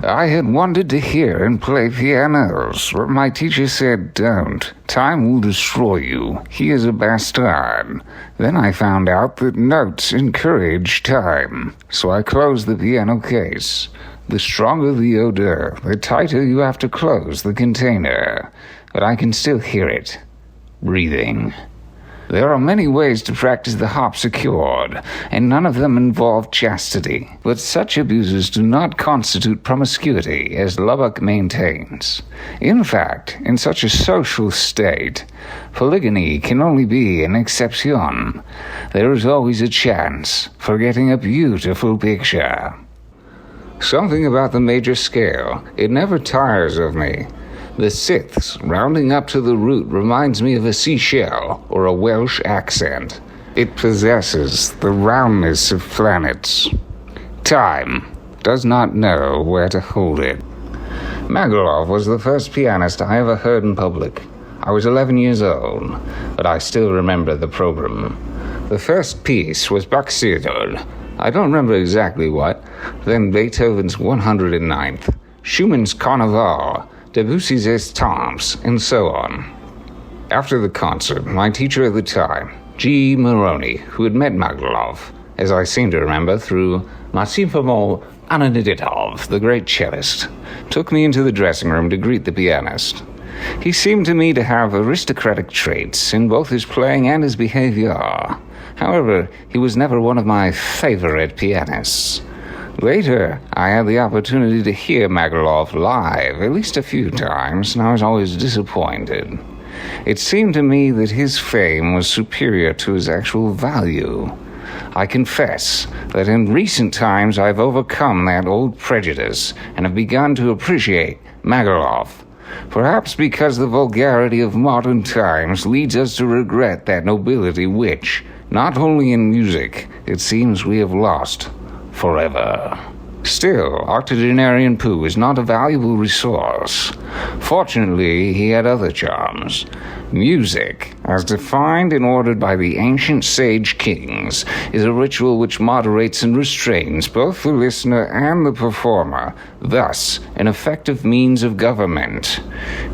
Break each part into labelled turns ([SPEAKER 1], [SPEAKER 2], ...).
[SPEAKER 1] I had wanted to hear and play pianos, but my teacher said, "Don't. Time will destroy you. He is a bastard." Then I found out that notes encourage time, so I closed the piano case. The stronger the odor, the tighter you have to close the container. But I can still hear it. Breathing. There are many ways to practice the harpsichord, and none of them involve chastity. But such abuses do not constitute promiscuity, as Lubbock maintains. In fact, in such a social state, polygamy can only be an exception. There is always a chance for getting a beautiful picture. Something about the major scale, it never tires of me. The sixths, rounding up to the root, reminds me of a seashell or a Welsh accent. It possesses the roundness of planets. Time does not know where to hold it. Magalov was the first pianist I ever heard in public. I was 11 years old, but I still remember the program. The first piece was Bach-Seidel. I don't remember exactly what. Then Beethoven's 109th, Schumann's Carnaval, Debussy's Estampes, and so on. After the concert, my teacher at the time, G. Moroni, who had met Magalov, as I seem to remember, through Massimo Ananiditov, the great cellist, took me into the dressing room to greet the pianist. He seemed to me to have aristocratic traits in both his playing and his behavior. However, he was never one of my favorite pianists. Later, I had the opportunity to hear Magalov live at least a few times, and I was always disappointed. It seemed to me that his fame was superior to his actual value. I confess that in recent times I've overcome that old prejudice and have begun to appreciate Magalov. Perhaps because the vulgarity of modern times leads us to regret that nobility which, not only in music, it seems we have lost forever. Still, octogenarian Pooh is not a valuable resource. Fortunately, he had other charms. Music, as defined and ordered by the ancient sage kings, is a ritual which moderates and restrains both the listener and the performer, thus an effective means of government.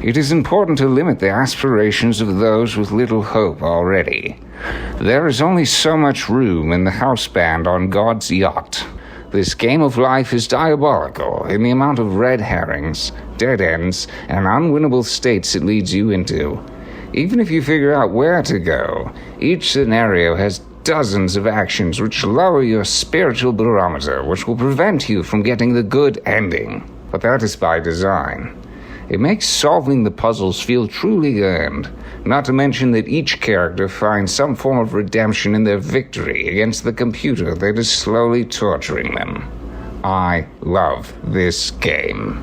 [SPEAKER 1] It is important to limit the aspirations of those with little hope already. There is only so much room in the house band on God's yacht. This game of life is diabolical in the amount of red herrings, dead ends, and unwinnable states it leads you into. Even if you figure out where to go, each scenario has dozens of actions which lower your spiritual barometer, which will prevent you from getting the good ending. But that is by design. It makes solving the puzzles feel truly earned, not to mention that each character finds some form of redemption in their victory against the computer that is slowly torturing them. I love this game.